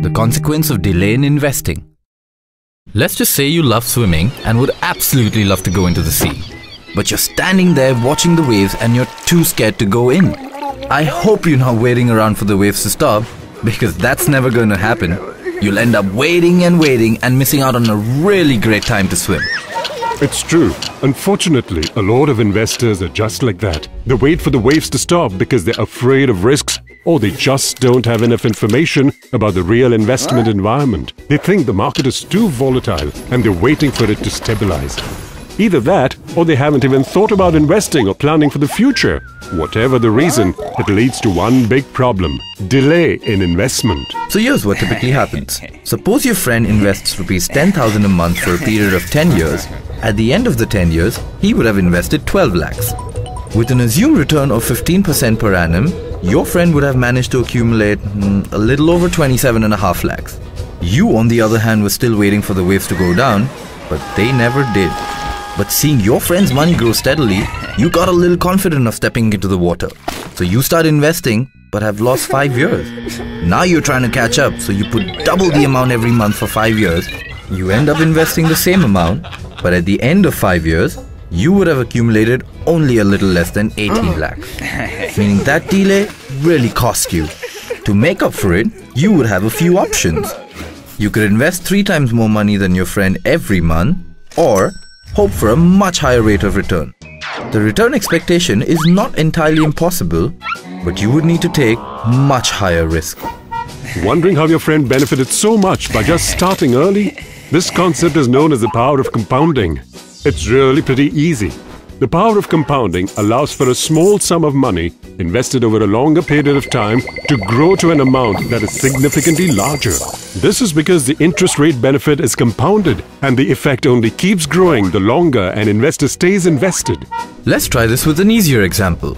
The consequence of delay in investing. Let's just say you love swimming and would absolutely love to go into the sea. But you're standing there watching the waves and you're too scared to go in. I hope you're not waiting around for the waves to stop, because that's never going to happen. You'll end up waiting and waiting and missing out on a really great time to swim. It's true. Unfortunately, a lot of investors are just like that. They wait for the waves to stop because they're afraid of risks, or they just don't have enough information about the real investment environment. They think the market is too volatile and they're waiting for it to stabilize. Either that, or they haven't even thought about investing or planning for the future. Whatever the reason, it leads to one big problem: delay in investment. So here's what typically happens. Suppose your friend invests rupees 10,000 a month for a period of 10 years. At the end of the 10 years, he would have invested 12 lakhs. With an assumed return of 15% per annum, your friend would have managed to accumulate a little over 27.5 lakhs. You, on the other hand, were still waiting for the waves to go down, but they never did. But seeing your friend's money grow steadily, you got a little confident of stepping into the water. So you start investing, but have lost 5 years. Now you're trying to catch up, so you put double the amount every month for 5 years. You end up investing the same amount, but at the end of 5 years, you would have accumulated only a little less than 18 lakhs. Meaning that delay really cost you. To make up for it, you would have a few options. You could invest 3 times more money than your friend every month, or hope for a much higher rate of return. The return expectation is not entirely impossible, but you would need to take much higher risk. Wondering how your friend benefited so much by just starting early? This concept is known as the power of compounding. It's really pretty easy. The power of compounding allows for a small sum of money invested over a longer period of time to grow to an amount that is significantly larger. This is because the interest rate benefit is compounded and the effect only keeps growing the longer an investor stays invested. Let's try this with an easier example.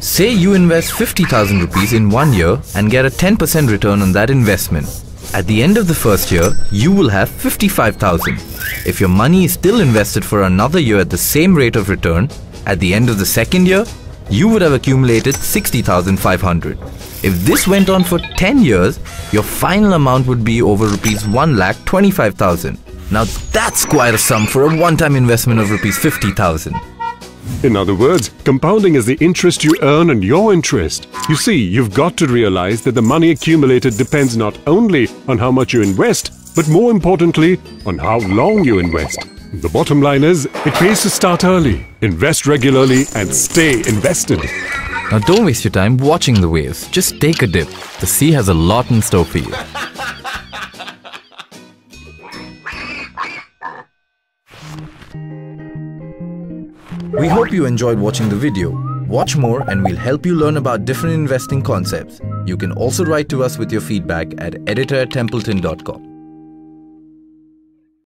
Say you invest 50,000 rupees in 1 year and get a 10% return on that investment. At the end of the first year, you will have 55,000. If your money is still invested for another year at the same rate of return, at the end of the second year, you would have accumulated 60,500. If this went on for 10 years, your final amount would be over rupees 1,25,000. Now that's quite a sum for a one-time investment of rupees 50,000. In other words, compounding is the interest you earn on your interest. You see, you've got to realize that the money accumulated depends not only on how much you invest, but more importantly, on how long you invest. The bottom line is, it pays to start early, invest regularly, and stay invested. Now don't waste your time watching the waves. Just take a dip. The sea has a lot in store for you. We hope you enjoyed watching the video. Watch more and we'll help you learn about different investing concepts. You can also write to us with your feedback at editor@templeton.com.